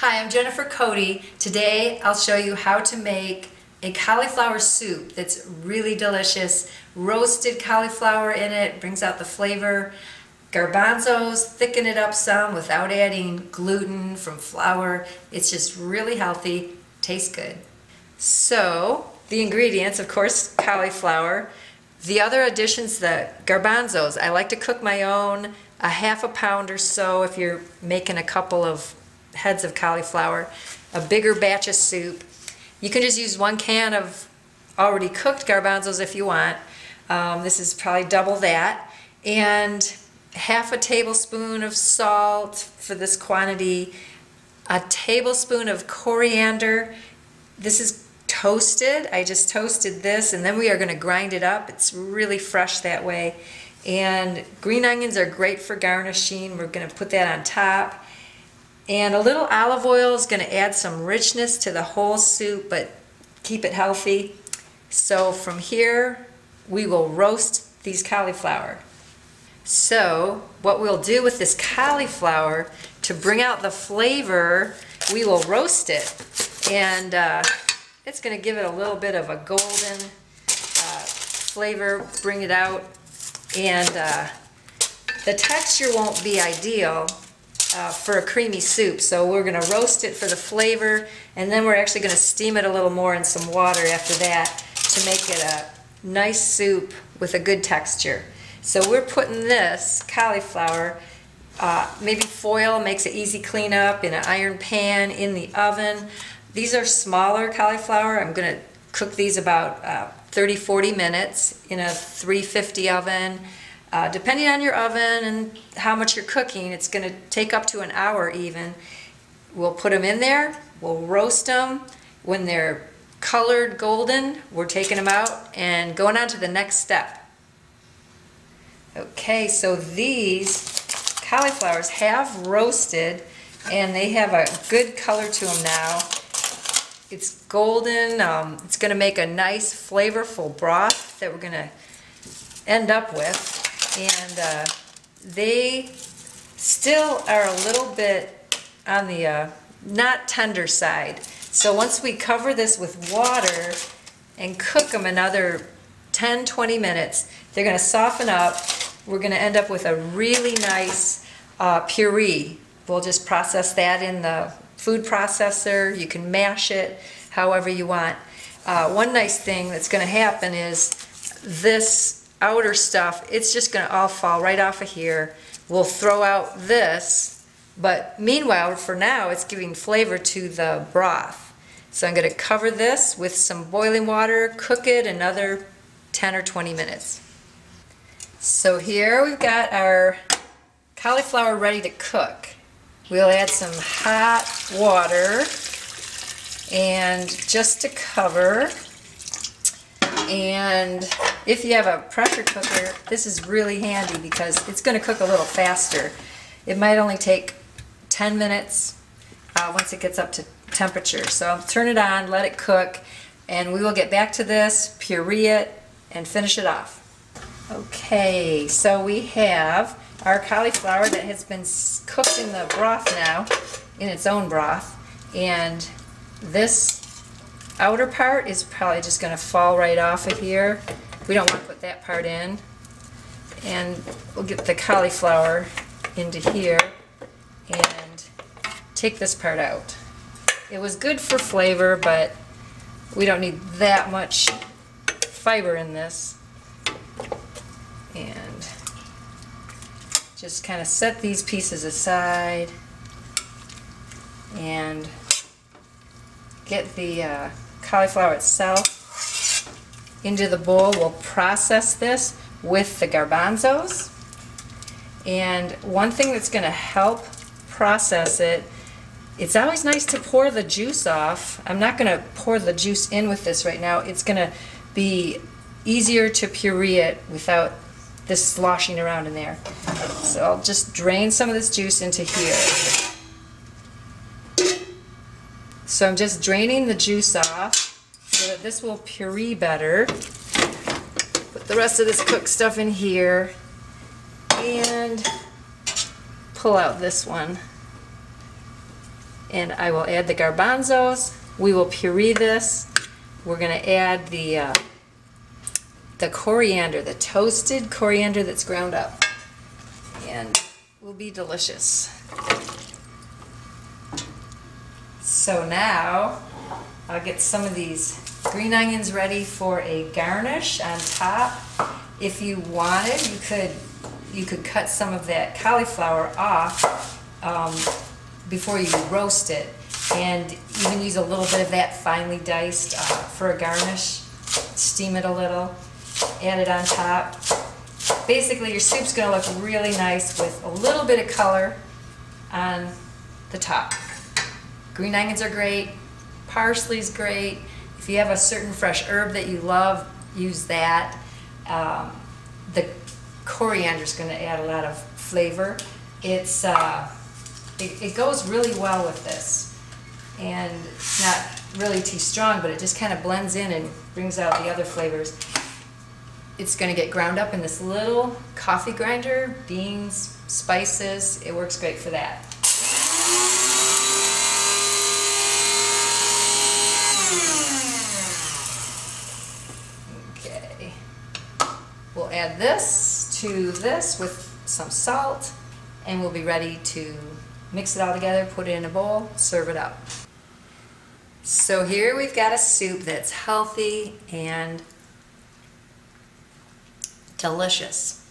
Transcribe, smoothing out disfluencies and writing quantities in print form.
Hi, I'm Jennifer Cody. Today I'll show you how to make a cauliflower soup that's really delicious. Roasted cauliflower in it, brings out the flavor. Garbanzos, thicken it up some without adding gluten from flour. It's just really healthy, tastes good. So, the ingredients, of course, cauliflower. The other additions, the garbanzos. I like to cook my own, a half a pound or so if you're making a couple of heads of cauliflower, a bigger batch of soup. You can just use 1 can of already cooked garbanzos if you want. This is probably double that. And half a tablespoon of salt for this quantity, a tablespoon of coriander. This is toasted. I just toasted this, and then we are going to grind it up. It's really fresh that way. And green onions are great for garnishing. We're going to put that on top. And a little olive oil is going to add some richness to the whole soup, but keep it healthy. So from here, we will roast these cauliflower. So what we'll do with this cauliflower, to bring out the flavor, we will roast it. And it's going to give it a little bit of a golden flavor, bring it out. And the texture won't be ideal for a creamy soup, so we're going to roast it for the flavor, and then we're actually going to steam it a little more in some water after that to make it a nice soup with a good texture. So we're putting this cauliflower, maybe foil makes it easy cleanup, in an iron pan in the oven. These are smaller cauliflower. I'm going to cook these about 30-40 minutes in a 350 oven. Depending on your oven and how much you're cooking, it's going to take up to an hour even. We'll put them in there, we'll roast them. When they're colored golden, we're taking them out and going on to the next step. Okay, so these cauliflowers have roasted and they have a good color to them now. It's golden. It's going to make a nice flavorful broth that we're going to end up with. And they still are a little bit on the not tender side. So once we cover this with water and cook them another 10-20 minutes, they're going to soften up. We're going to end up with a really nice puree. We'll just process that in the food processor. You can mash it however you want. One nice thing that's going to happen is this outer stuff, it's just going to all fall right off of here. We'll throw out this, but meanwhile, for now, it's giving flavor to the broth. So I'm going to cover this with some boiling water, cook it another 10 or 20 minutes. So here we've got our cauliflower ready to cook. We'll add some hot water and just to cover. And if you have a pressure cooker, this is really handy because it's going to cook a little faster. It might only take 10 minutes once it gets up to temperature. So I'll turn it on, let it cook, and we will get back to this, puree it, and finish it off. Okay, so we have our cauliflower that has been cooked in the broth now, in its own broth, and this outer part is probably just going to fall right off of here. We don't want to put that part in. And we'll get the cauliflower into here and take this part out. It was good for flavor, but we don't need that much fiber in this. And just kind of set these pieces aside and get the cauliflower itself into the bowl. We'll process this with the garbanzos. And one thing that's going to help process it, it's always nice to pour the juice off. I'm not going to pour the juice in with this right now. It's going to be easier to puree it without this sloshing around in there. So I'll just drain some of this juice into here. So I'm just draining the juice off so that this will puree better. Put the rest of this cooked stuff in here and pull out this one. And I will add the garbanzos. We will puree this. We're going to add the coriander, the toasted coriander that's ground up. And will be delicious. So now I'll get some of these green onions ready for a garnish on top. If you wanted, you could cut some of that cauliflower off before you roast it, and even use a little bit of that finely diced for a garnish. Steam it a little, add it on top. Basically, your soup's going to look really nice with a little bit of color on the top. Green onions are great, parsley's great. If you have a certain fresh herb that you love, use that. The coriander is going to add a lot of flavor. It goes really well with this, and it's not really too strong, but it just kind of blends in and brings out the other flavors. It's going to get ground up in this little coffee grinder, beans, spices. It works great for that. Okay, we'll add this to this with some salt, and we'll be ready to mix it all together, put it in a bowl, serve it up. So here we've got a soup that's healthy and delicious.